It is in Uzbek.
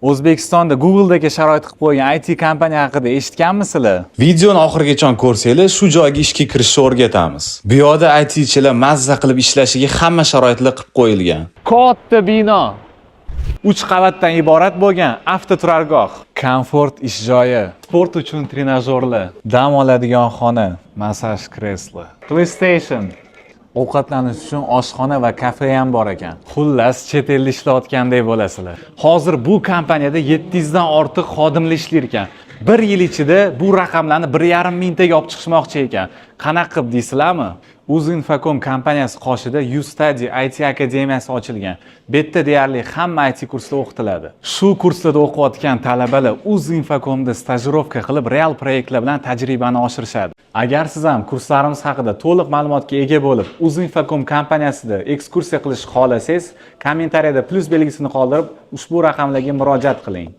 O'zbekistonda Google'dagi sharoit qilib qo'ygan IT kompaniya haqida eshitganmisizlar? Videoni oxirigacha ko'rsanglar, shu joyga ishga kirishni o'rgatamiz. Bu yerda ITchilar mazza qilib ishlashiga hamma sharoitlar qilib qo'yilgan. Katta bino. 3 qavatdan iborat bo'lgan avtoturargoh, komfort ish joyi, sport uchun trenajyorlar, dam oladigan xona, massaj kreslo, PlayStation, ovqatlanish uchun oshxona va kafe ham bor ekan. Xullas, chet elda ishlayotgandek bo'lasizlar. Hozir bu kompaniyada 700 dan ortiq xodimlar ishlar ekan. 1 yil ichida bu raqamlarni 1,5 mingtaga olib chiqishmoqchi ekan. Qanaqa qilib deysizlarmi? Uzinfocom kompaniyasi qoshida YouStudy IT akademiyasi ochilgan. Bu yerda deyarli hamma IT kurslar o'qitiladi. Shu kurslarda o'qiyotgan talabalar Uzinfocomda stajirovka qilib, real proyektlar bilan tajribani oshirishadi. Agar siz ham kurslarimiz haqida to'liq ma'lumotga ega bo'lib, Uzinfocom kompaniyasida ekskursiya qilishni xohlasangiz, kommentariyada plus belgisini qoldirib, ushbu raqamlarga murojaat qiling.